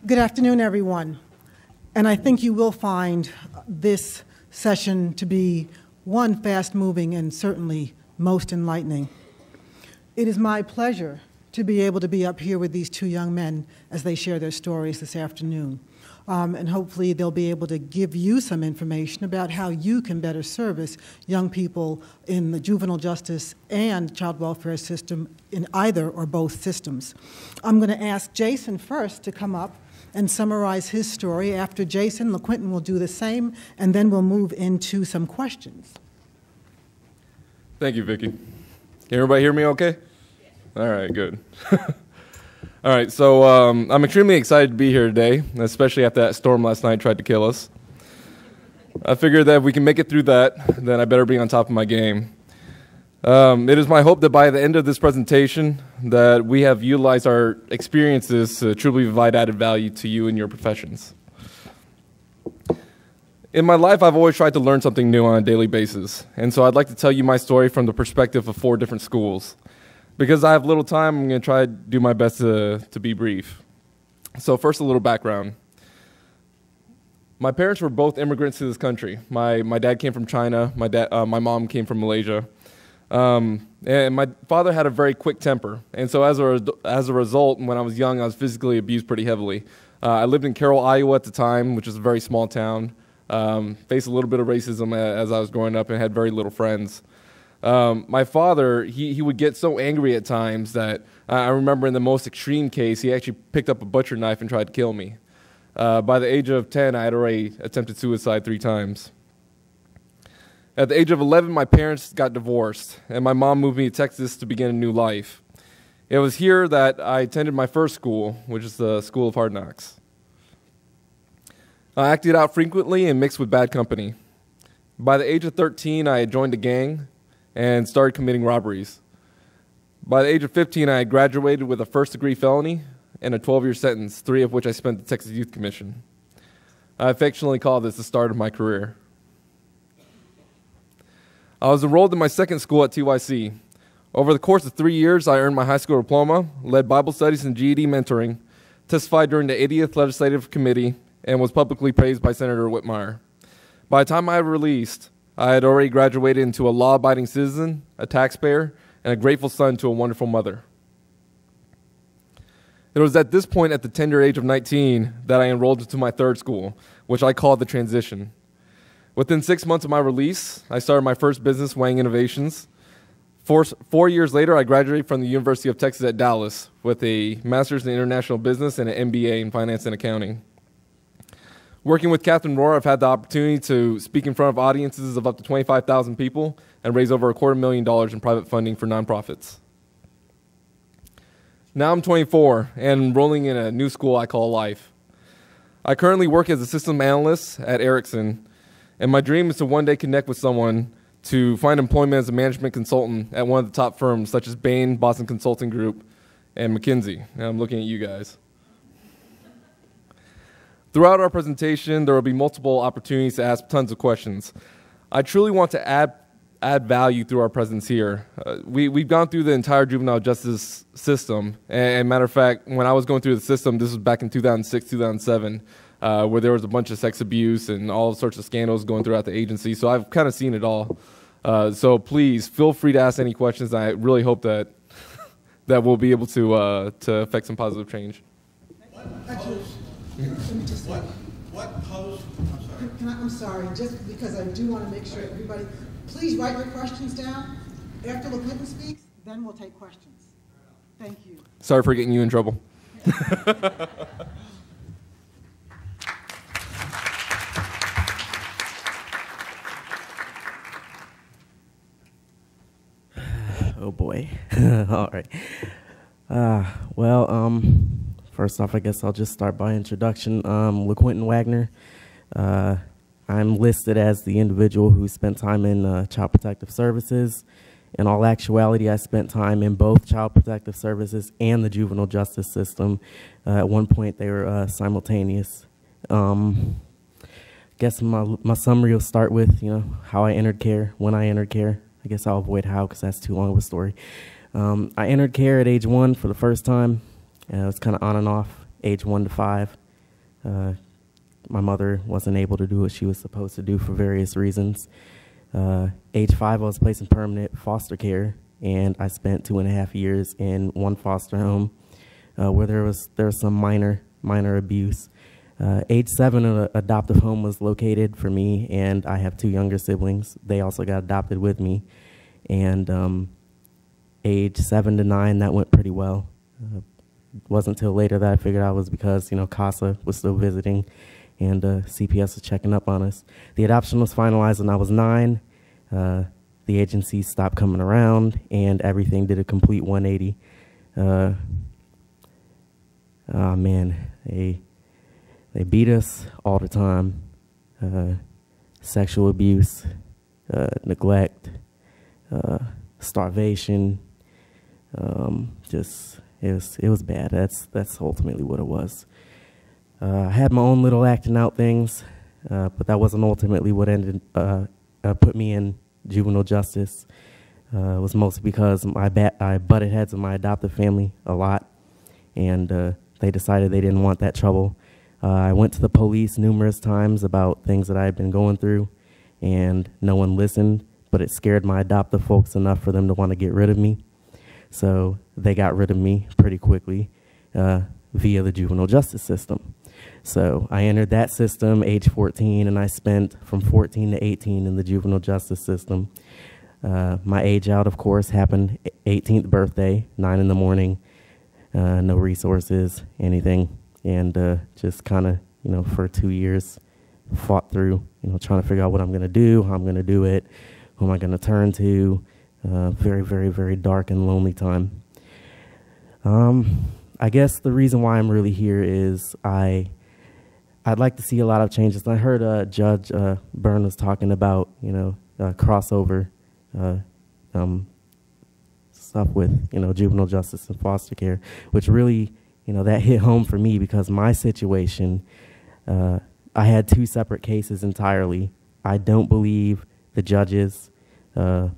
Good afternoon, everyone. And I think you will find this session to be one fast-moving and certainly most enlightening. It is my pleasure to be able to be up here with these two young men as they share their stories this afternoon. And hopefully they'll be able to give you some information about how you can better service young people in the juvenile justice and child welfare system in either or both systems. I'm going to ask Jason first to come up and summarize his story. After Jason, LaQuinton will do the same, and then we'll move into some questions. Thank you, Vicki. Can everybody hear me okay? All right, good. All right, so I'm extremely excited to be here today, especially after that storm last night tried to kill us. I figured that if we can make it through that, then I better be on top of my game. It is my hope that by the end of this presentation that we have utilized our experiences to truly provide added value to you and your professions. In my life, I've always tried to learn something new on a daily basis, and so I'd like to tell you my story from the perspective of 4 different schools. Because I have little time, I'm going to try to do my best to be brief. So first, a little background. My parents were both immigrants to this country. My dad came from China. My mom came from Malaysia. And my father had a very quick temper. And so as a result, when I was young, I was physically abused pretty heavily. I lived in Carroll, Iowa at the time, which is a very small town. Faced a little bit of racism as I was growing up and had very little friends. My father, he would get so angry at times that I remember in the most extreme case, he actually picked up a butcher knife and tried to kill me. By the age of 10, I had already attempted suicide 3 times. At the age of 11, my parents got divorced, and my mom moved me to Texas to begin a new life. It was here that I attended my first school, which is the School of Hard Knocks. I acted out frequently and mixed with bad company. By the age of 13, I had joined a gang and started committing robberies. By the age of 15, I had graduated with a first-degree felony and a 12-year sentence, 3 of which I spent at the Texas Youth Commission. I affectionately call this the start of my career. I was enrolled in my second school at TYC. Over the course of 3 years, I earned my high school diploma, led Bible studies and GED mentoring, testified during the 80th Legislative Committee, and was publicly praised by Senator Whitmire. By the time I was released, I had already graduated into a law-abiding citizen, a taxpayer, and a grateful son to a wonderful mother. It was at this point, at the tender age of 19, that I enrolled into my third school, which I called the transition. Within 6 months of my release, I started my first business, Wang Innovations. 4 years later, I graduated from the University of Texas at Dallas with a master's in international business and an MBA in finance and accounting. Working with Catherine Rohr, I've had the opportunity to speak in front of audiences of up to 25,000 people and raise over $250,000 in private funding for nonprofits. Now I'm 24 and enrolling in a new school I call Life. I currently work as a system analyst at Ericsson, and my dream is to one day connect with someone to find employment as a management consultant at one of the top firms such as Bain, Boston Consulting Group, and McKinsey. And I'm looking at you guys. Throughout our presentation, there will be multiple opportunities to ask tons of questions. I truly want to add value through our presence here. We've gone through the entire juvenile justice system, and matter of fact, when I was going through the system, this was back in 2006, 2007, where there was a bunch of sex abuse and all sorts of scandals going throughout the agency, so I've kind of seen it all. So please, feel free to ask any questions. I really hope that we'll be able to affect some positive change. Actually, let me just say, I'm sorry, just because I do want to make sure everybody, please write your questions down. After LaQuinton speaks, then we'll take questions. Thank you. Sorry for getting you in trouble. Oh boy. All right. First off, I guess I'll just start by introduction. LaQuinton Wagner. I'm listed as the individual who spent time in Child Protective Services. In all actuality, I spent time in both Child Protective Services and the juvenile justice system. At one point, they were simultaneous. Guess my summary will start with, how I entered care, when I entered care. I guess I'll avoid how because that's too long of a story. I entered care at age 1 for the first time. It was kind of on and off, age 1 to 5. My mother wasn't able to do what she was supposed to do for various reasons. Age 5, I was placed in permanent foster care, and I spent 2.5 years in one foster home where there was some minor abuse. Age 7, an adoptive home was located for me, and I have 2 younger siblings. They also got adopted with me. And age 7 to 9, that went pretty well. Wasn't until later that I figured out it was because, CASA was still visiting and CPS was checking up on us. The adoption was finalized when I was 9. The agency stopped coming around, and everything did a complete 180. Oh man, they beat us all the time. Sexual abuse, neglect, starvation. It was bad. That's ultimately what it was. I had my own little acting out things, but that wasn't ultimately what ended put me in juvenile justice. It was mostly because I butted heads with my adoptive family a lot, and they decided they didn't want that trouble. I went to the police numerous times about things that I had been going through, and no one listened, but it scared my adoptive folks enough for them to want to get rid of me. So they got rid of me pretty quickly via the juvenile justice system. So I entered that system age 14, and I spent from 14 to 18 in the juvenile justice system. My age out, of course, happened 18th birthday, 9 in the morning, no resources, anything, and just kind of, for 2 years, fought through, trying to figure out what I'm going to do, how I'm going to do it, who am I going to turn to. Very, very, very dark and lonely time. I guess the reason why I'm really here is I'd like to see a lot of changes. I heard Judge Byrne was talking about, crossover stuff with, juvenile justice and foster care, which really, that hit home for me because my situation, I had 2 separate cases entirely. I don't believe the judges, the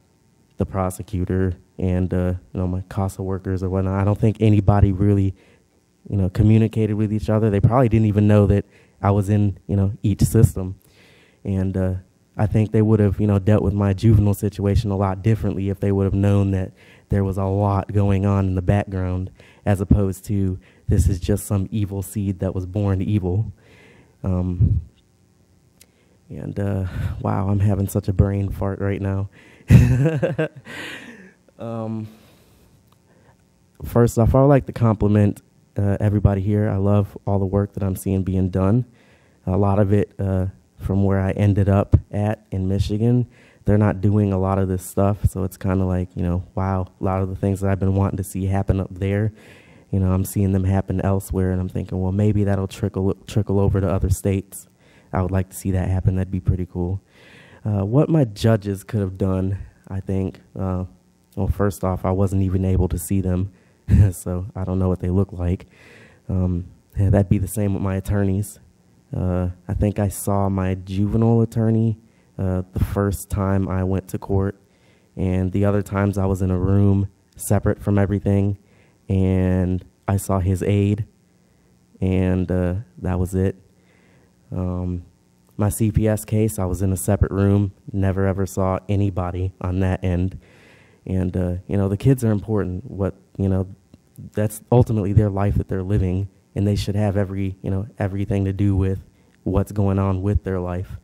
prosecutor, and my CASA workers or whatnot. I don't think anybody really, communicated with each other. They probably didn't even know that I was in, each system. And I think they would have, dealt with my juvenile situation a lot differently if they would have known that there was a lot going on in the background, as opposed to this is just some evil seed that was born evil. Wow, I'm having such a brain fart right now. First off, I would like to compliment everybody here. I love all the work that I'm seeing being done. A lot of it from where I ended up at in Michigan, they're not doing a lot of this stuff, so it's kind of like, wow, a lot of the things that I've been wanting to see happen up there, I'm seeing them happen elsewhere, and I'm thinking, well, maybe that'll trickle over to other states. I would like to see that happen. That'd be pretty cool. What my judges could have done, I think, well, first off, I wasn't even able to see them, so I don't know what they look like. That'd be the same with my attorneys. I think I saw my juvenile attorney the first time I went to court, and the other times I was in a room separate from everything, and I saw his aide, and that was it. My CPS case, I was in a separate room, never ever saw anybody on that end. And, the kids are important. That's ultimately their life that they're living, and they should have everything to do with what's going on with their life.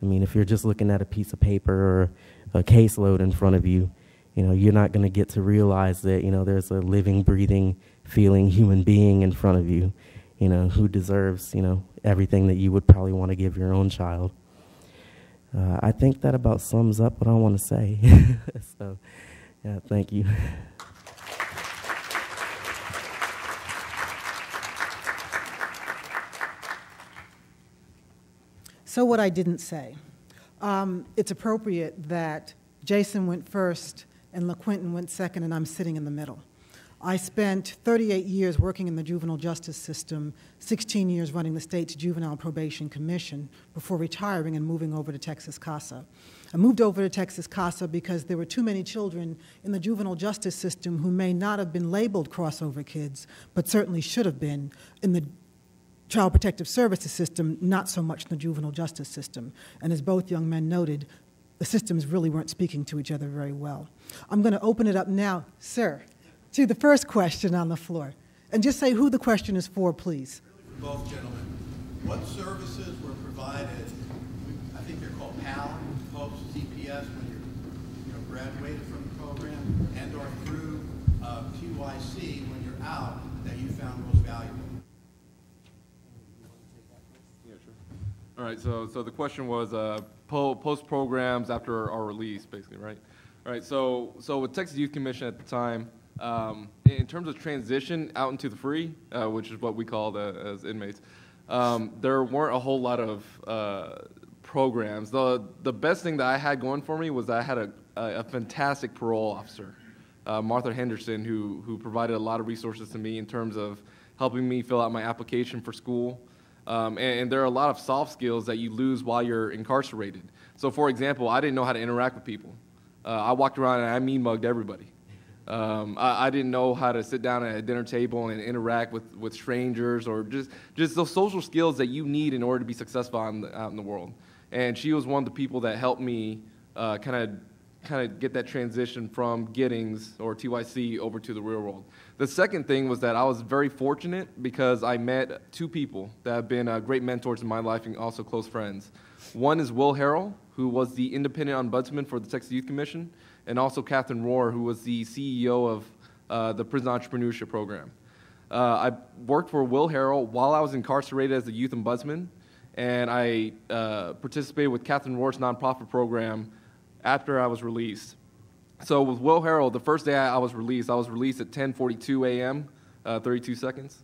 If you're just looking at a piece of paper or a caseload in front of you, you're not going to get to realize that, there's a living, breathing, feeling human being in front of you, who deserves, everything that you would probably want to give your own child. I think that about sums up what I want to say. So, yeah, thank you. So what I didn't say. It's appropriate that Jason went first and LaQuinton went second, and I'm sitting in the middle. I spent 38 years working in the juvenile justice system, 16 years running the state's Juvenile Probation Commission before retiring and moving over to Texas CASA. I moved over to Texas CASA because there were too many children in the juvenile justice system who may not have been labeled crossover kids, but certainly should have been in the Child Protective Services system, not so much in the juvenile justice system. And as both young men noted, the systems really weren't speaking to each other very well. I'm going to open it up now, sir, to the first question on the floor. And just say who the question is for, please. For both gentlemen, what services were provided, I think they're called PAL, post-CPS, when you're graduated from the program, and or through TYC when you're out, that you found most valuable? Yeah, sure. All right, so the question was post programs after our release, basically, right? All right, so with Texas Youth Commission at the time, in terms of transition out into the free, which is what we call as inmates, there weren't a whole lot of programs. The best thing that I had going for me was that I had a fantastic parole officer, Martha Henderson, who provided a lot of resources to me in terms of helping me fill out my application for school. And there are a lot of soft skills that you lose while you're incarcerated. So, for example, I didn't know how to interact with people. I walked around and I mean-mugged everybody. I didn't know how to sit down at a dinner table and interact with strangers, or just those social skills that you need in order to be successful out in the world. And she was one of the people that helped me kind of get that transition from Giddings or TYC over to the real world. The second thing was that I was very fortunate because I met two people that have been great mentors in my life and also close friends. One is Will Harrell, who was the independent ombudsman for the Texas Youth Commission, and also Catherine Rohr, who was the CEO of the Prison Entrepreneurship Program. I worked for Will Harrell while I was incarcerated as a youth ombudsman, and I participated with Catherine Rohr's nonprofit program after I was released. So with Will Harrell, the first day I was released at 10:42 a.m., 32 seconds.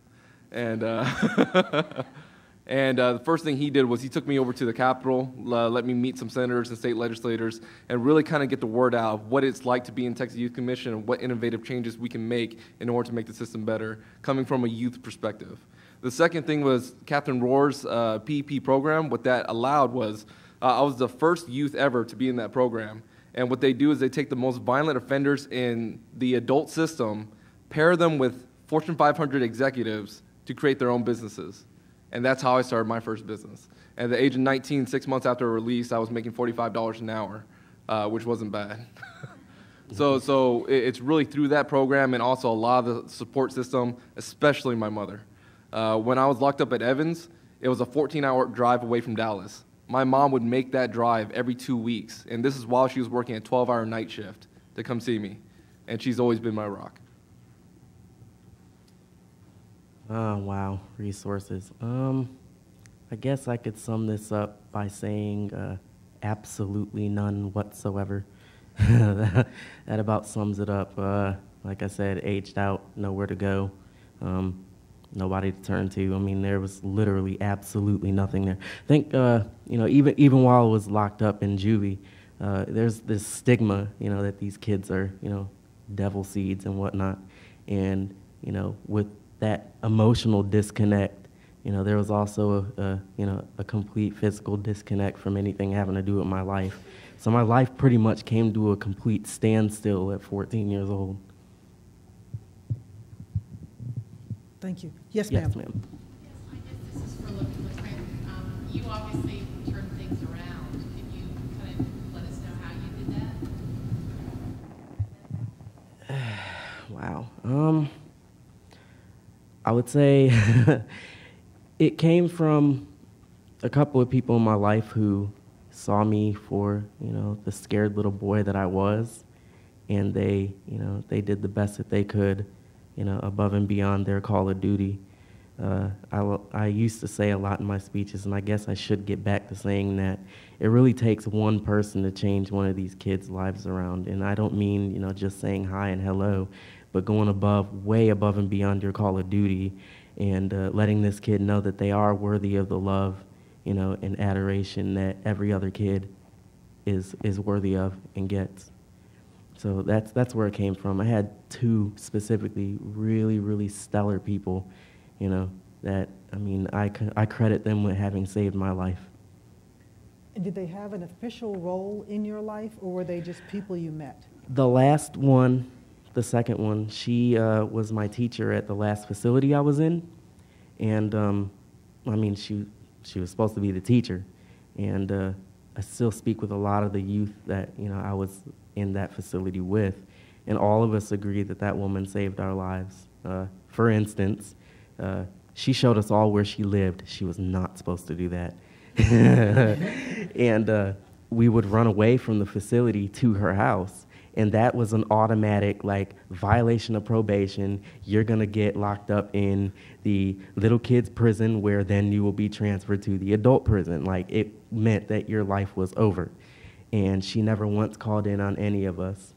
And, and the first thing he did was he took me over to the Capitol, let me meet some senators and state legislators, and really kind of get the word out of what it's like to be in Texas Youth Commission and what innovative changes we can make in order to make the system better, coming from a youth perspective. The second thing was Catherine Rohr's PEP program. What that allowed was I was the first youth ever to be in that program. And what they do is they take the most violent offenders in the adult system, pair them with Fortune 500 executives to create their own businesses. And that's how I started my first business. At the age of 19, 6 months after release, I was making $45 an hour, which wasn't bad. So it's really through that program and also a lot of the support system, especially my mother. When I was locked up at Evans, it was a 14-hour drive away from Dallas. My mom would make that drive every 2 weeks, and this is while she was working a 12-hour night shift to come see me, and she's always been my rock. Oh, wow, resources. I guess I could sum this up by saying absolutely none whatsoever. That about sums it up. Like I said, aged out, nowhere to go. Nobody to turn to. I mean, there was literally absolutely nothing there. I think, even while I was locked up in juvie, there's this stigma, that these kids are, devil seeds and whatnot. And, with that emotional disconnect, there was also a complete physical disconnect from anything having to do with my life. So my life pretty much came to a complete standstill at 14 years old. Thank you. Yes, ma'am. Yes, ma'am. Yes, I guess this is for LaTrent. You obviously turned things around. Can you kind of let us know how you did that? Wow. I would say it came from a couple of people in my life who saw me for, the scared little boy that I was, and they did the best that they could, above and beyond their call of duty. I used to say a lot in my speeches, and I guess I should get back to saying that it really takes one person to change one of these kids' lives around. And I don't mean, just saying hi and hello, but going way above and beyond your call of duty and letting this kid know that they are worthy of the love, and adoration that every other kid is worthy of and gets. So that's where it came from. I had two specifically really, really stellar people, that, I credit them with having saved my life. And did they have an official role in your life, or were they just people you met? The last one, the second one, she was my teacher at the last facility I was in. And I mean, she was supposed to be the teacher, and I still speak with a lot of the youth that I was in that facility with, and all of us agree that that woman saved our lives. For instance, she showed us all where she lived. She was not supposed to do that. And we would run away from the facility to her house, and that was an automatic, like, violation of probation. You're going to get locked up in the little kids' prison, where then you will be transferred to the adult prison. Like, it meant that your life was over. And she never once called in on any of us.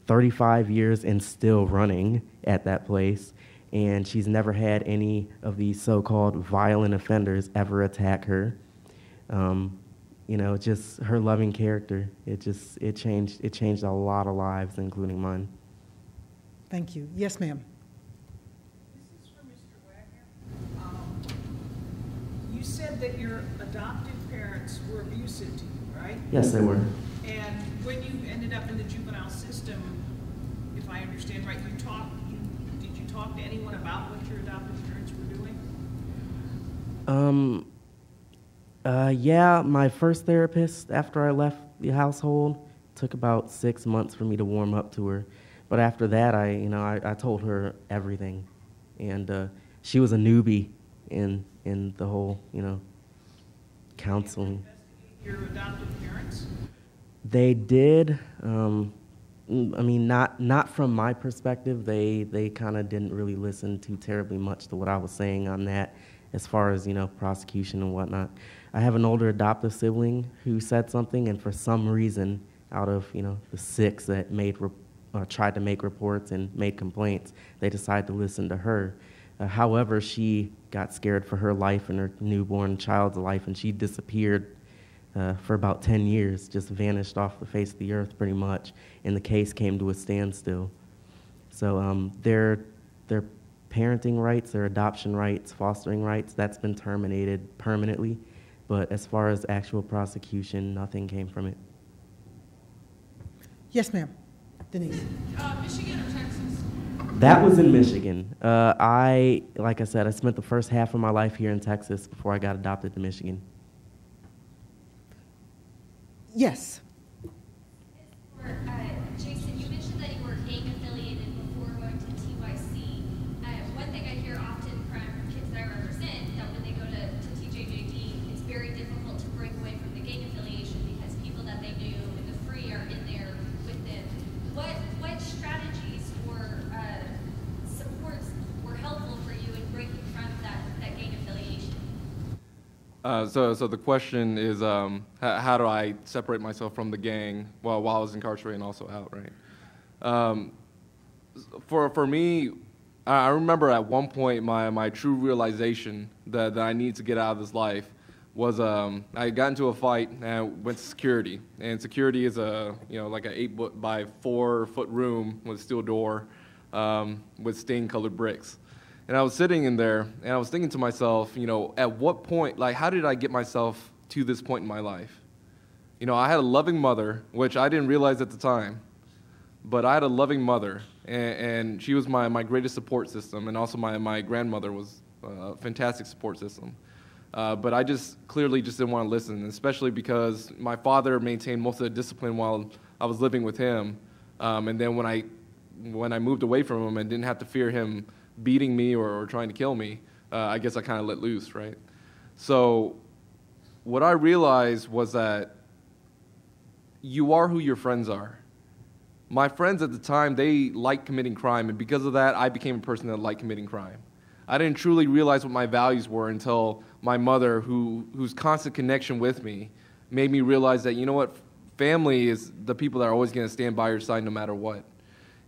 35 years and still running at that place. And she's never had any of these so-called violent offenders ever attack her. Just her loving character. It changed a lot of lives, including mine. Thank you. Yes, ma'am. This is for Mr. Wagner. You said that your adoptive parents were abusive to you, right? Yes, they were. And when you ended up in the juvenile system, if I understand right, did you talk to anyone about what your adoptive parents were doing? Yeah, my first therapist after I left the household took about 6 months for me to warm up to her. But after that, I told her everything, and she was a newbie in the whole counseling. Your adoptive parents? They did. Not from my perspective. They kind of didn't really listen too terribly much to what I was saying on that, as far as prosecution and whatnot. I have an older adoptive sibling who said something, and for some reason, out of the 6 that tried to make reports and made complaints, they decided to listen to her. However, she got scared for her life and her newborn child's life, and she disappeared for about 10 years, just vanished off the face of the earth pretty much, and the case came to a standstill. So their parenting rights, their adoption rights, fostering rights, that's been terminated permanently. But as far as actual prosecution, nothing came from it. Yes, ma'am. Denise. Michigan or Texas? That was in Michigan. Like I said, I spent the first half of my life here in Texas before I got adopted to Michigan. Yes. Jason, you mentioned that you were gang affiliated before going to TYC. One thing I hear often from kids that I represent, that when they go to TJJD, it's very difficult to break away from the gang affiliation because people that they knew in the free are in there with them. What strategies or supports were helpful for you in breaking from that gang affiliation? So the question is, how do I separate myself from the gang while I was incarcerated and also out, right? For me, I remember at one point my true realization that I need to get out of this life was I got into a fight and I went to security. And security is like an 8 by 4 foot room with a steel door with stained-colored bricks. And I was sitting in there, and I was thinking to myself, at what point, like, how did I get myself to this point in my life? I had a loving mother, which I didn't realize at the time, but I had a loving mother, and she was my greatest support system, and also my grandmother was a fantastic support system. But I just clearly didn't want to listen, especially because my father maintained most of the discipline while I was living with him. And then when I moved away from him and didn't have to fear him beating me or trying to kill me, I guess I kind of let loose, right? So what I realized was that you are who your friends are. My friends at the time, they liked committing crime, and because of that, I became a person that liked committing crime. I didn't truly realize what my values were until my mother, whose constant connection with me, made me realize that, family is the people that are always going to stand by your side no matter what.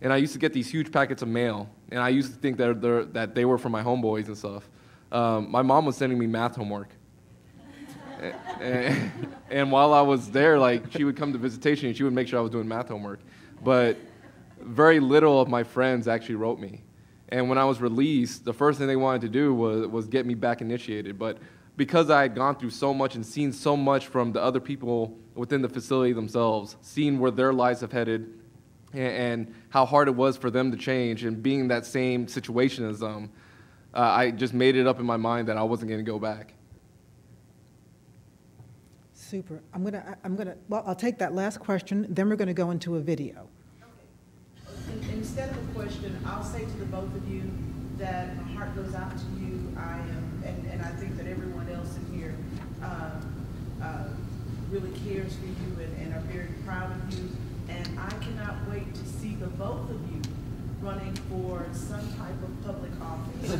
And I used to get these huge packets of mail, and I used to think that they were from my homeboys and stuff. My mom was sending me math homework. And while I was there, she would come to visitation, and she would make sure I was doing math homework. But very little of my friends actually wrote me. And when I was released, the first thing they wanted to do was get me back initiated. But because I had gone through so much and seen so much from the other people within the facility themselves, seeing where their lives have headed, and how hard it was for them to change, and being in that same situation as them, I just made it up in my mind that I wasn't going to go back. Super. Well, I'll take that last question, then we're going to go into a video. Okay. Instead of a question, I'll say to the both of you that my heart goes out to you. I am, and I think that everyone else in here really cares for you and are very proud of you. And I cannot wait to see the both of you running for some type of public office.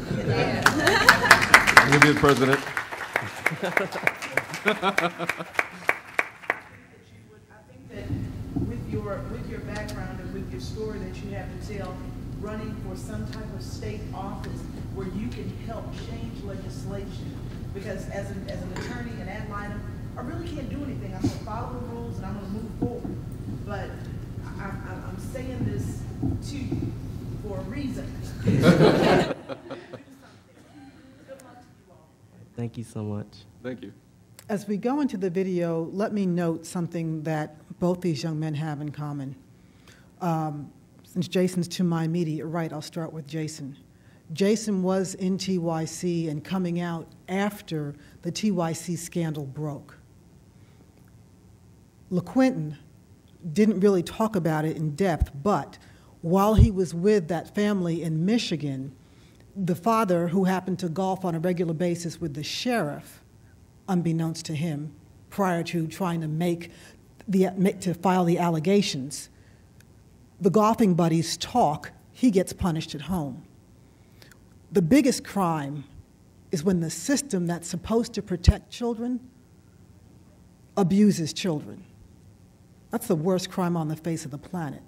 We'll be the president. I think that with your background and with your story that you have to tell, running for some type of state office where you can help change legislation. Because as an attorney, an ad litem, I really can't do anything. I'm going to follow the rules and I'm going to move forward. But I'm saying this to you for a reason. Thank you so much. Thank you. As we go into the video, let me note something that both these young men have in common. Since Jason's to my immediate right, I'll start with Jason. Jason was in TYC and coming out after the TYC scandal broke. LaQuinton didn't really talk about it in depth, but while he was with that family in Michigan, the father, who happened to golf on a regular basis with the sheriff, unbeknownst to him, prior to trying to file the allegations, the golfing buddies talk, he gets punished at home. The biggest crime is when the system that's supposed to protect children abuses children. That's the worst crime on the face of the planet.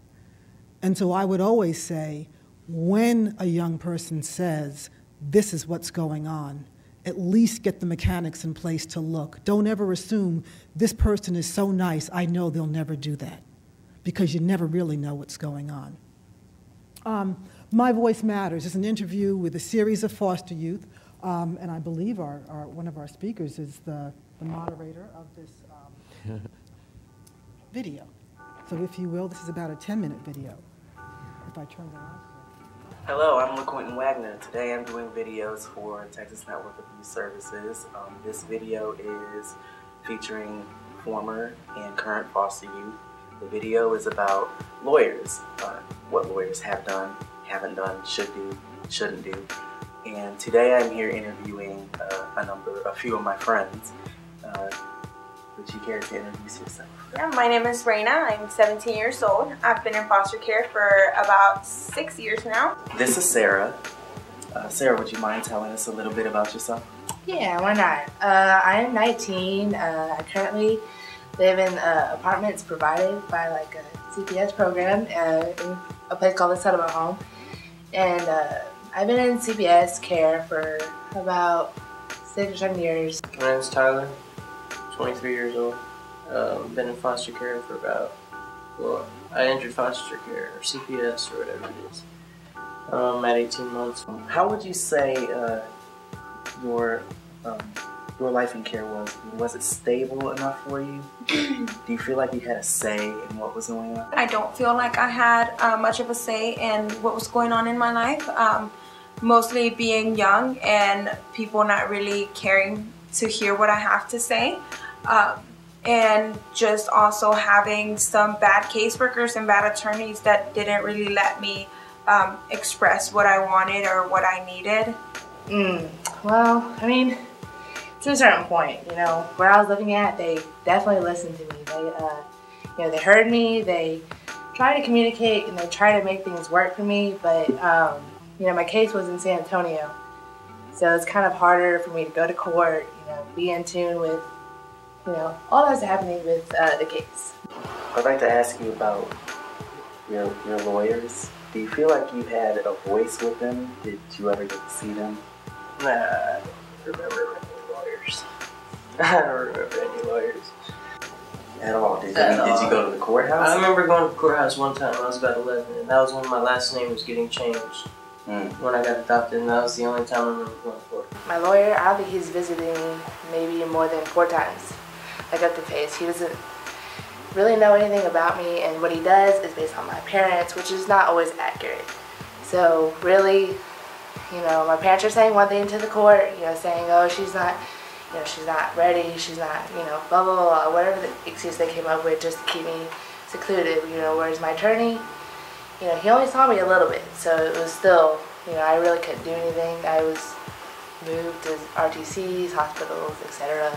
And so I would always say, when a young person says, this is what's going on, at least get the mechanics in place to look. Don't ever assume this person is so nice, I know they'll never do that, because you never really know what's going on. My Voice Matters is an interview with a series of foster youth, and I believe one of our speakers is the moderator of this video. So if you will, this is about a 10-minute video. If I turn that on. Hello, I'm LaQuinton Wagner. Today I'm doing videos for Texas Network of Youth Services. This video is featuring former and current foster youth. The video is about lawyers, what lawyers have done, haven't done, should do, shouldn't do. And today I'm here interviewing a few of my friends. Would you care to introduce yourself? Yeah, my name is Raina. I'm 17 years old. I've been in foster care for about 6 years now. This is Sarah. Sarah, would you mind telling us a little bit about yourself? Yeah, why not? I am 19. I currently live in apartments provided by like a CPS program in a place called the Settlement Home. And I've been in CPS care for about 6 or 7 years. My name is Tyler, 23 years old. Been in foster care for I entered foster care or CPS or whatever it is at 18 months. How would you say your life in care was? Was it stable enough for you? Do you feel like you had a say in what was going on? I don't feel like I had much of a say in what was going on in my life. Mostly being young and people not really caring to hear what I have to say. And just also having some bad caseworkers and bad attorneys that didn't really let me express what I wanted or what I needed. Well, I mean, to a certain point, you know, where I was living at, they definitely listened to me. They, they heard me, they tried to communicate, and they tried to make things work for me, but, my case was in San Antonio, so it's kind of harder for me to go to court, be in tune with, all that's happening with the case. I'd like to ask you about your lawyers. Do you feel like you had a voice with them? Did you ever get to see them? Nah, I don't remember any lawyers. I don't remember any lawyers. At all? Did you go to the courthouse? I remember going to the courthouse one time when I was about 11, and that was when my last name was getting changed. When I got adopted, and that was the only time I remember going to court. My lawyer, I don't think he's visited me maybe more than 4 times. Like up to face. He doesn't really know anything about me, and what he does is based on my parents, which is not always accurate. So really, you know, my parents are saying one thing to the court, you know, saying, oh, she's not, you know, she's not ready, she's not, you know, blah, blah, blah, whatever the excuse they came up with just to keep me secluded, you know, whereas my attorney, you know, he only saw me a little bit, so it was still, you know, I really couldn't do anything. I was moved to RTCs, hospitals, etc.,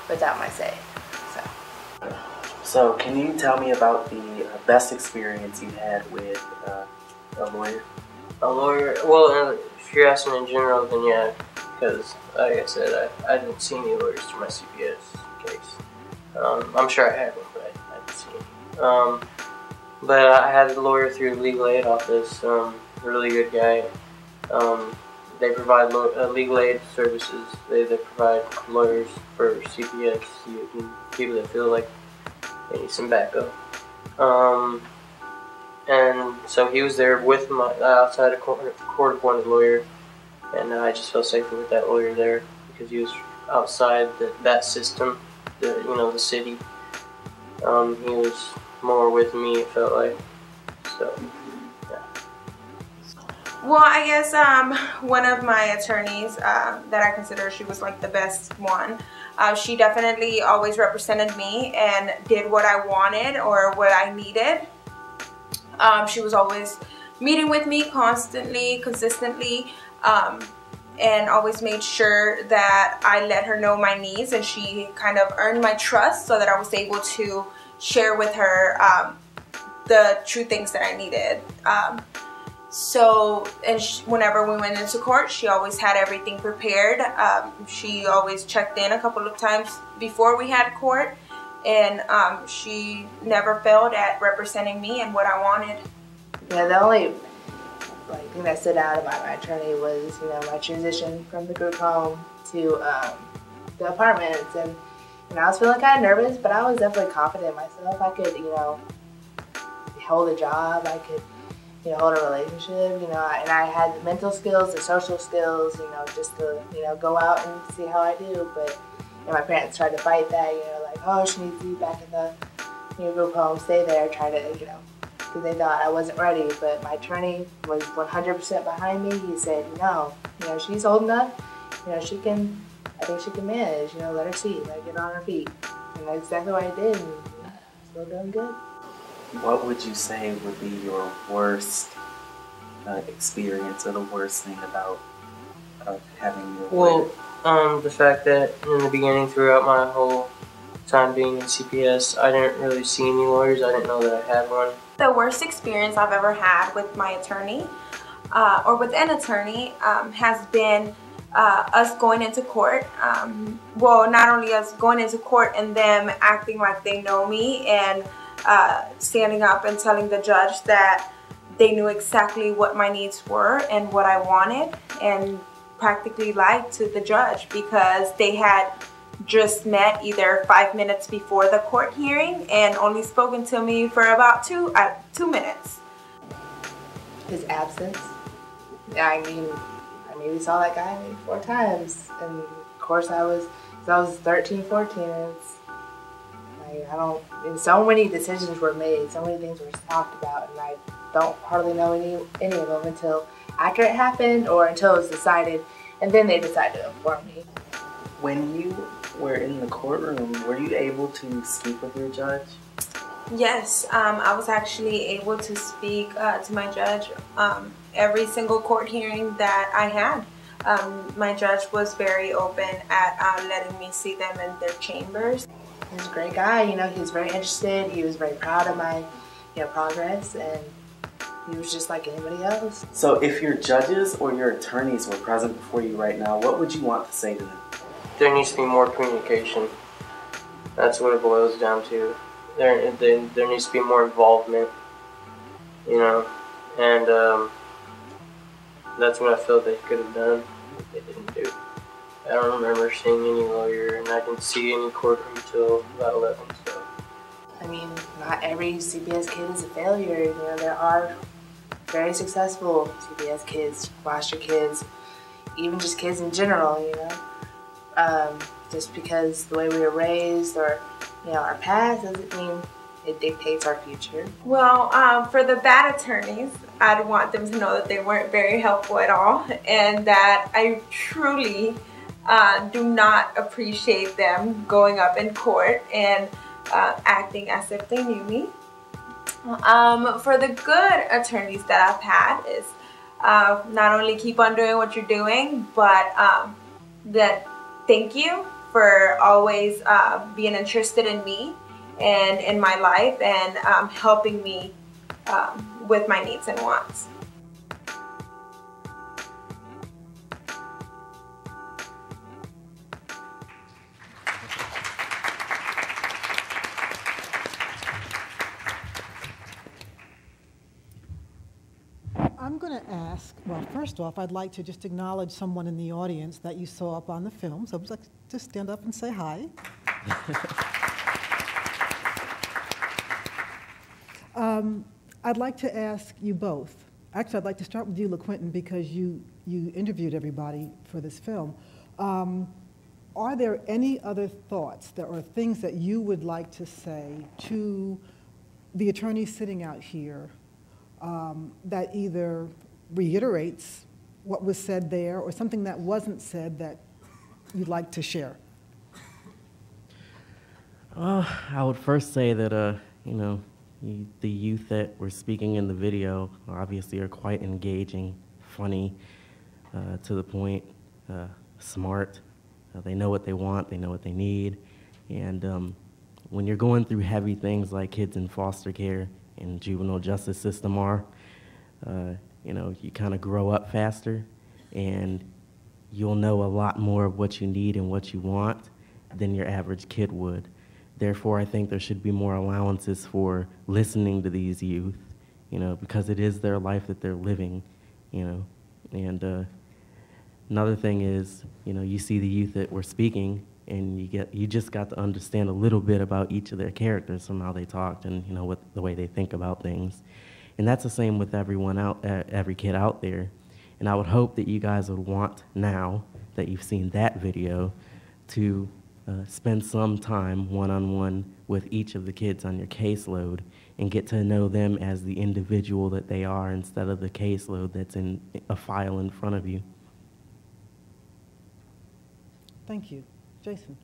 without my say. So can you tell me about the best experience you had with a lawyer? A lawyer? Well, if you're asking in general, then yeah, because like I said, I didn't see any lawyers through my CPS case. I'm sure I had one, but I didn't see any. But I had a lawyer through the legal aid office, a really good guy. They provide legal aid services. They provide lawyers for CPS, people that feel like they need some backup. And so he was there with my outside a court-appointed lawyer, and I just felt safer with that lawyer there because he was outside that system, the city. He was more with me, it felt like. So, yeah. Well, I guess one of my attorneys that I consider she was like the best one. She definitely always represented me and did what I wanted or what I needed. She was always meeting with me constantly, consistently, and always made sure that I let her know my needs, and she kind of earned my trust so that I was able to share with her the true things that I needed. Whenever we went into court, she always had everything prepared. She always checked in a couple of times before we had court, and she never failed at representing me and what I wanted. Yeah, the only thing that stood out about my attorney was, you know, my transition from the group home to the apartments, and I was feeling kind of nervous, but I was definitely confident in myself. I could, you know, hold a job. I could, you know, hold a relationship, you know, and I had the mental skills, the social skills, you know, just to, you know, go out and see how I do. But, you know, my parents tried to fight that, you know, like, oh, she needs to be back in the, you know, group home, stay there, try to, you know, because they thought I wasn't ready. But my attorney was 100% behind me. He said, no, you know, she's old enough, you know, I think she can manage, you know, let her see, let her get on her feet. And that's exactly what I did, and still doing good. What would you say would be your worst experience or the worst thing about having your lawyer? The fact that in the beginning, throughout my whole time being in CPS, I didn't really see any lawyers. I didn't know that I had one. The worst experience I've ever had with my attorney or with an attorney has been us going into court. Well, not only us going into court and them acting like they know me and standing up and telling the judge that they knew exactly what my needs were and what I wanted, and practically lied to the judge because they had just met either 5 minutes before the court hearing and only spoken to me for about two minutes. His absence. I mean, I maybe saw that guy maybe 4 times, and of course I was 13, 14, and it's like and so many decisions were made, so many things were talked about, and I don't hardly know any of them until after it happened or until it was decided, and then they decided to inform me. When you were in the courtroom, were you able to speak with your judge? Yes, I was actually able to speak to my judge every single court hearing that I had. My judge was very open at letting me see them in their chambers. He was a great guy, you know, he was very interested, he was very proud of my, you know, progress, and he was just like anybody else. So if your judges or your attorneys were present before you right now, what would you want to say to them? There needs to be more communication. That's what it boils down to. There needs to be more involvement, you know, and that's what I felt they could have done, but they didn't do. I don't remember seeing any lawyer, and I didn't see any courtroom until about 11, so. I mean, not every CPS kid is a failure. You know, there are very successful CPS kids, foster kids, even just kids in general, you know. Just because the way we were raised or, you know, our past doesn't mean it dictates our future? Well, for the bad attorneys, I'd want them to know that they weren't very helpful at all, and that I truly do not appreciate them going up in court and acting as if they knew me. For the good attorneys that I've had is not only keep on doing what you're doing, but that thank you for always being interested in me and in my life and helping me with my needs and wants. I'm going to ask, well, first off, I'd like to just acknowledge someone in the audience that you saw up on the film. So I'd like to just stand up and say hi. I'd like to ask you both. Actually, I'd like to start with you, LaQuinton, because you interviewed everybody for this film. Are there any other thoughts or things that you would like to say to the attorneys sitting out here that either reiterates what was said there or something that wasn't said that you'd like to share? I would first say that, the youth that were speaking in the video obviously are quite engaging, funny, to the point, smart. They know what they want, they know what they need. And when you're going through heavy things like kids in foster care and juvenile justice system are, you kind of grow up faster and you'll know a lot more of what you need and what you want than your average kid would. Therefore, I think there should be more allowances for listening to these youth, because it is their life that they're living, And another thing is, you see the youth that were speaking, and you just got to understand a little bit about each of their characters from how they talked and the way they think about things. And that's the same with every kid out there. And I would hope that you guys would want, now that you've seen that video, to spend some time one-on-one with each of the kids on your caseload and get to know them as the individual that they are instead of the caseload that's in a file in front of you. Thank you. Jason.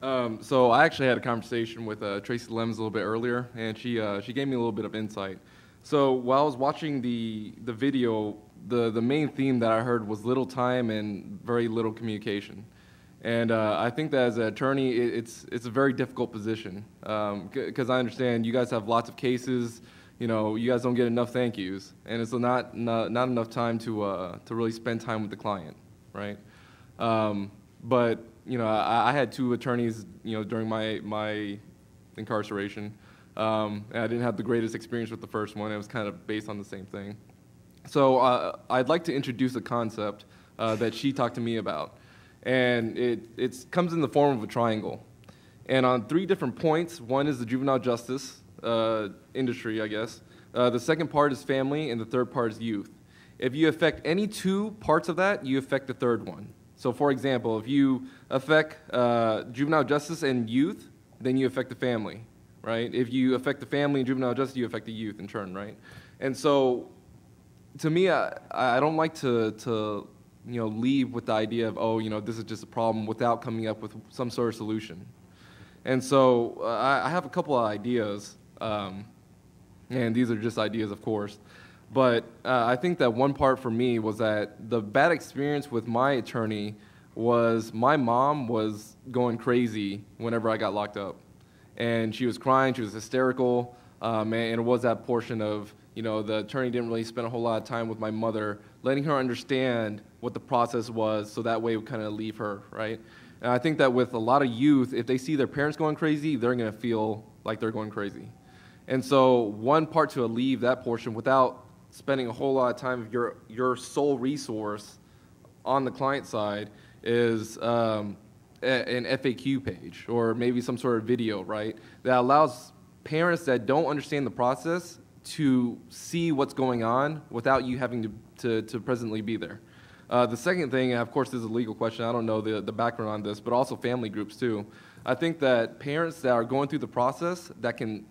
So I actually had a conversation with Tracy Lems a little bit earlier, and she gave me a little bit of insight. So while I was watching the video, the main theme that I heard was little time and very little communication. And I think that as an attorney, it's a very difficult position, because I understand you guys have lots of cases. You guys don't get enough thank yous, and it's not enough time to really spend time with the client, right? But I had two attorneys, during my incarceration, and I didn't have the greatest experience with the first one. It was kind of based on the same thing. So I'd like to introduce a concept that she talked to me about. And it comes in the form of a triangle. And on 3 different points, one is the juvenile justice industry, I guess. The second part is family, and the third part is youth. If you affect any 2 parts of that, you affect the third one. So for example, if you affect juvenile justice and youth, then you affect the family, right? If you affect the family and juvenile justice, you affect the youth in turn, right? And so to me, I don't like to leave with the idea of, this is just a problem without coming up with some sort of solution. And so I have a couple of ideas, and these are just ideas, of course. But I think that one part for me was that the bad experience with my attorney was my mom was going crazy whenever I got locked up. And she was crying, she was hysterical, and it was that portion of, the attorney didn't really spend a whole lot of time with my mother, letting her understand what the process was, so that way it would kind of leave her, right? And I think that with a lot of youth, if they see their parents going crazy, they're going to feel like they're going crazy. And so one part to alleviate that portion without spending a whole lot of time of your sole resource on the client side is an FAQ page or maybe some sort of video, right, that allows parents that don't understand the process to see what's going on without you having to presently be there. The second thing, and of course this is a legal question, I don't know the background on this, but also family groups too. I think that parents that are going through the process that can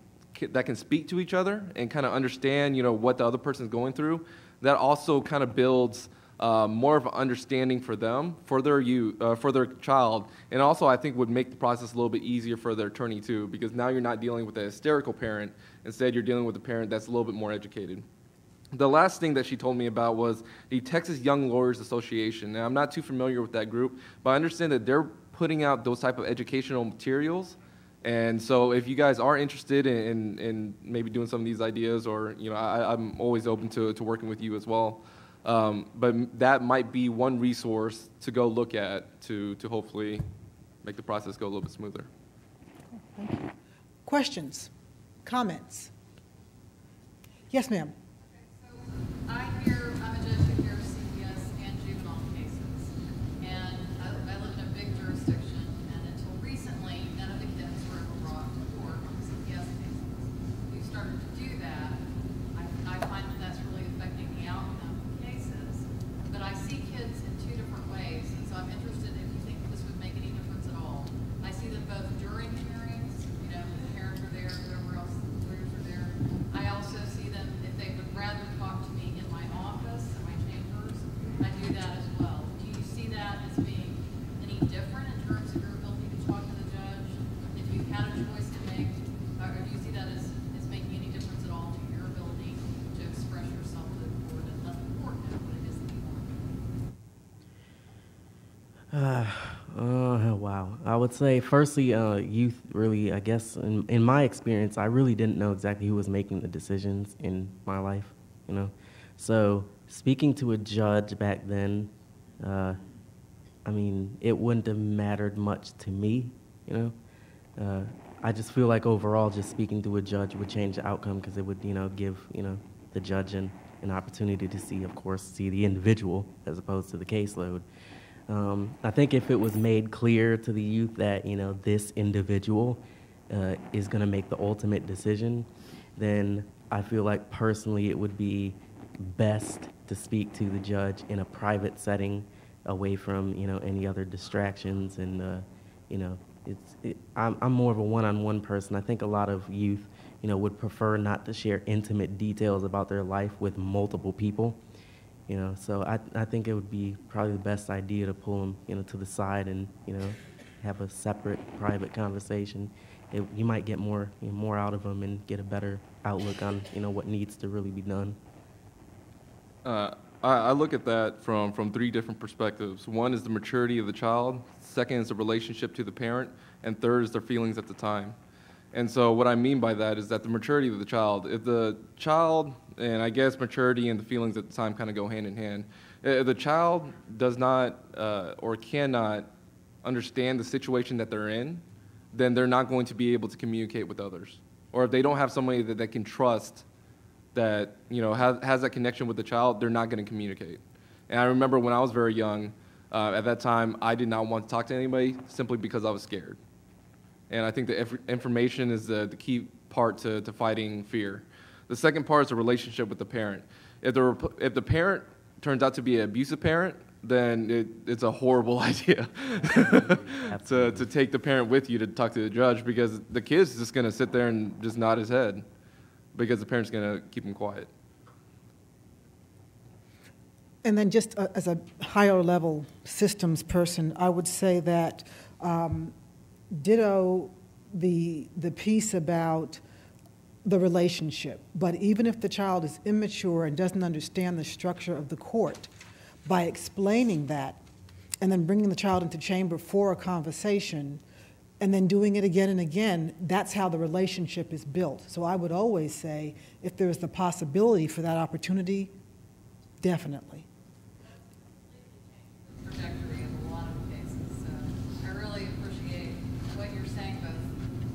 that can speak to each other and kind of understand, you know, what the other person's going through, that also kind of builds more of an understanding for them, for their child, and also I think would make the process a little bit easier for their attorney too, because now you're not dealing with a hysterical parent. Instead, you're dealing with a parent that's a little bit more educated. The last thing that she told me about was the Texas Young Lawyers Association. Now, I'm not too familiar with that group, but I understand that they're putting out those type of educational materials. And so if you guys are interested in maybe doing some of these ideas, or, you know, I'm always open to working with you as well. But that might be one resource to go look at to hopefully make the process go a little bit smoother. Thank you. Questions? Comments? Yes, ma'am. I'm a judge who hears CPS and juvenile cases, and I live in a big jurisdiction, and until recently, none of the kids were ever brought to court on the CPS cases. We've started to do that. I find that that's really affecting the outcome of cases, but I see kids in two different ways, and so I'm interested if you think this would make any difference at all. I see them both during the hearings, you know, the parents are there, whoever else, the lawyers are there. I also see them if they would rather talk to me in my office, in my chambers, I do that as well. Do you see that as being any different in terms of your ability to talk to the judge? If you had a choice to make, or do you see that as making any difference at all to your ability to express yourself to the court and let the court know what it is that you want? Wow. I would say, firstly, youth really, I guess, in my experience, I really didn't know exactly who was making the decisions in my life, you know. So speaking to a judge back then, I mean, it wouldn't have mattered much to me, you know. I just feel like overall just speaking to a judge would change the outcome, because it would, you know, give, you know, the judge an opportunity to see, of course, see the individual as opposed to the caseload. I think if it was made clear to the youth that, you know, this individual is going to make the ultimate decision, then I feel like personally it would be best to speak to the judge in a private setting, away from, you know, any other distractions. And you know, I'm more of a one-on-one person. I think a lot of youth, you know, would prefer not to share intimate details about their life with multiple people. You know, so I think it would be probably the best idea to pull them, you know, to the side and, you know, have a separate private conversation. You might get more out of them and get a better outlook on, you know, what needs to really be done. I look at that from three different perspectives. One is the maturity of the child, second is the relationship to the parent, and third is their feelings at the time. And so what I mean by that is that the maturity of the child, if the child, and I guess maturity and the feelings at the time kind of go hand in hand, if the child does not or cannot understand the situation that they're in, then they're not going to be able to communicate with others. Or if they don't have somebody that they can trust that, you know, has that connection with the child, they're not going to communicate. And I remember when I was very young, at that time, I did not want to talk to anybody simply because I was scared. And I think that information is the key part to fighting fear. The second part is the relationship with the parent. If the parent turns out to be an abusive parent, then it's a horrible idea to take the parent with you to talk to the judge, because the kid's just going to sit there and just nod his head because the parent's going to keep him quiet. And then just as a higher level systems person, I would say that ditto the piece about the relationship. But even if the child is immature and doesn't understand the structure of the court, by explaining that and then bringing the child into chamber for a conversation and then doing it again and again, that's how the relationship is built. So I would always say, if there's the possibility for that opportunity, definitely. Trajectory of a lot of cases. So I really appreciate what you're saying, both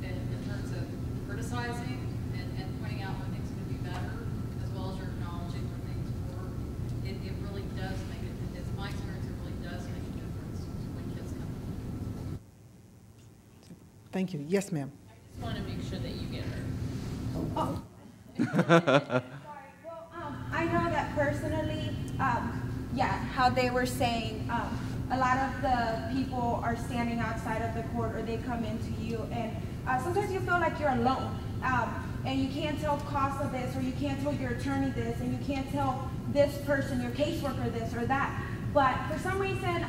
in terms of criticizing and pointing out when things could be better, as well as your acknowledging where things work. It really does make it, it's my experience, it really does make a difference when kids come. Thank you. Yes, ma'am. I just want to make sure that you get her. Oh. Sorry. Well, I know that personally, how they were saying, a lot of the people are standing outside of the court, or they come into you, and sometimes you feel like you're alone. and you can't tell CASA this, or you can't tell your attorney this, and you can't tell this person, your caseworker, this or that. But for some reason,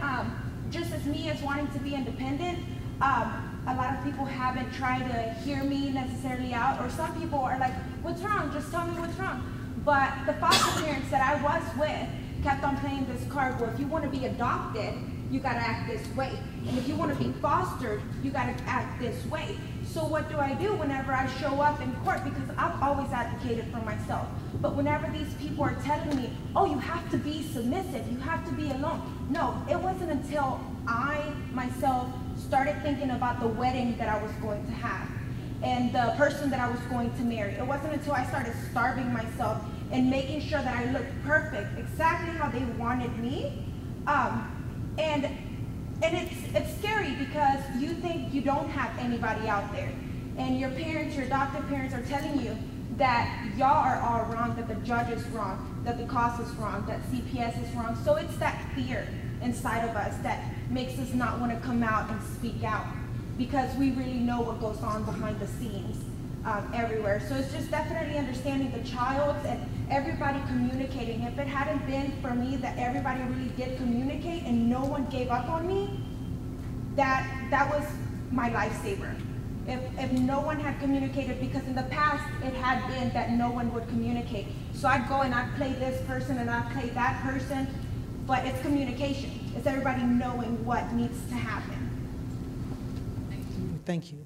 just as me as wanting to be independent, a lot of people haven't tried to hear me necessarily out, or some people are like, what's wrong? Just tell me what's wrong. But the foster parents that I was with kept on playing this card, well, if you want to be adopted, you got to act this way. And if you want to be fostered, you got to act this way. So what do I do whenever I show up in court? Because I've always advocated for myself. But whenever these people are telling me, oh, you have to be submissive, you have to be alone. No, it wasn't until I, myself, started thinking about the wedding that I was going to have and the person that I was going to marry. It wasn't until I started starving myself and making sure that I looked perfect, exactly how they wanted me. And it's scary because you think you don't have anybody out there. And your parents, your adoptive parents are telling you that y'all are all wrong, that the judge is wrong, that the cost is wrong, that CPS is wrong. So it's that fear inside of us that makes us not want to come out and speak out, because we really know what goes on behind the scenes everywhere. So it's just definitely understanding the child and everybody communicating. If it hadn't been for me that everybody really did communicate and no one gave up on me, that was my lifesaver. If no one had communicated, because in the past it had been that no one would communicate. So I'd go and I'd play this person and I'd play that person, but it's communication. It's everybody knowing what needs to happen. Thank you.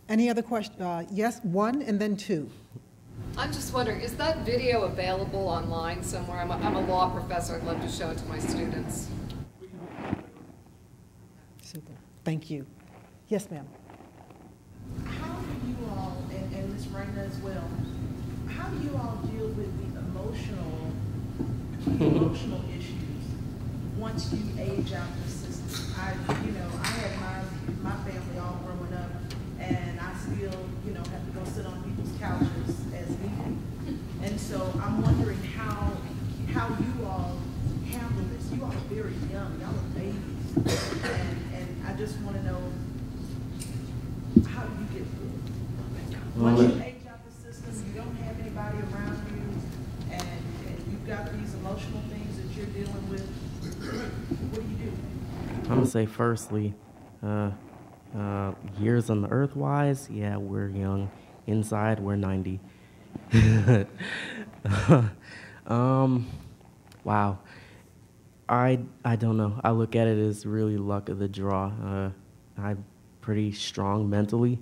Any other question? Yes, one and then two. I'm just wondering, is that video available online somewhere? I'm a law professor. I'd love to show it to my students. Super. Thank you. Yes, ma'am. How do you all, and Ms. Reina as well, how do you all deal with the emotional issues once you age out the system? I had my family all growing up, and I still, have to go sit on people's couches as needed. And so I'm wondering how you all handle this. You all are very young. Y'all are babies. And I just want to know, how do you get through it? Once you age out the system, you don't have anybody around you, and you've got these emotional things that you're dealing with. What do you do? I'm going to say firstly, years on the earth wise, yeah, we're young. Inside, we're 90. Wow. I don't know. I look at it as really luck of the draw. I'm pretty strong mentally.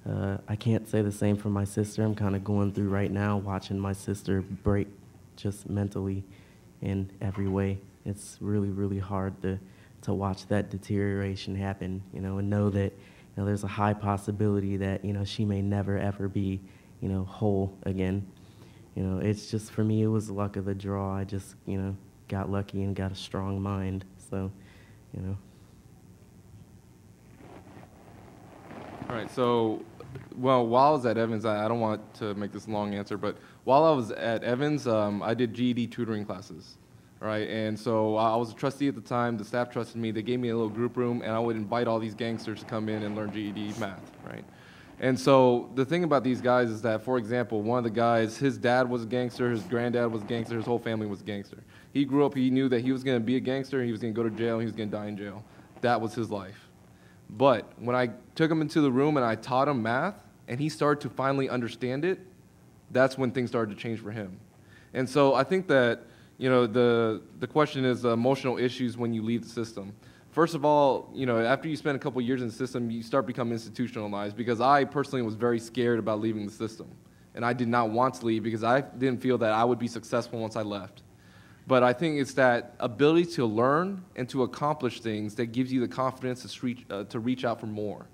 I can't say the same for my sister. I'm kind of going through right now watching my sister break just mentally in every way. It's really, really hard to watch that deterioration happen, and know that there's a high possibility that she may never ever be whole again. It's just, for me, it was luck of the draw. I just got lucky and got a strong mind. So All right, so, well, while I was at Evans, I don't want to make this a long answer, but while I was at Evans, I did GED tutoring classes, right? And so I was a trustee at the time. The staff trusted me. They gave me a little group room, and I would invite all these gangsters to come in and learn GED math, right? And so the thing about these guys is that, for example, one of the guys, his dad was a gangster, his granddad was a gangster, his whole family was a gangster. He grew up, he knew that he was going to be a gangster, he was going to go to jail, he was going to die in jail. That was his life. But when I took him into the room and I taught him math, and he started to finally understand it, that's when things started to change for him. And so I think that, the question is emotional issues when you leave the system. First of all, after you spend a couple years in the system, you start becoming institutionalized, because I personally was very scared about leaving the system. And I did not want to leave because I didn't feel that I would be successful once I left. But I think it's that ability to learn and to accomplish things that gives you the confidence to reach out for more.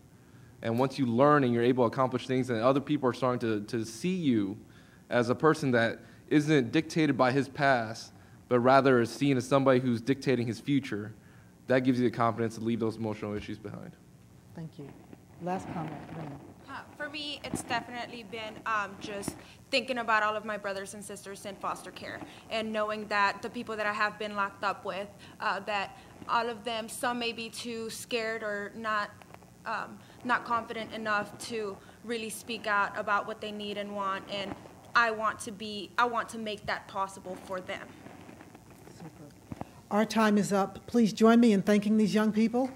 And once you learn and you're able to accomplish things, and other people are starting to see you as a person that isn't dictated by his past, but rather is seen as somebody who's dictating his future, that gives you the confidence to leave those emotional issues behind. Thank you. Last comment, Raina. For me, it's definitely been just thinking about all of my brothers and sisters in foster care, and knowing that the people that I have been locked up with, that all of them, some may be too scared or not not confident enough to really speak out about what they need and want, and I want to make that possible for them. Our time is up. Please join me in thanking these young people.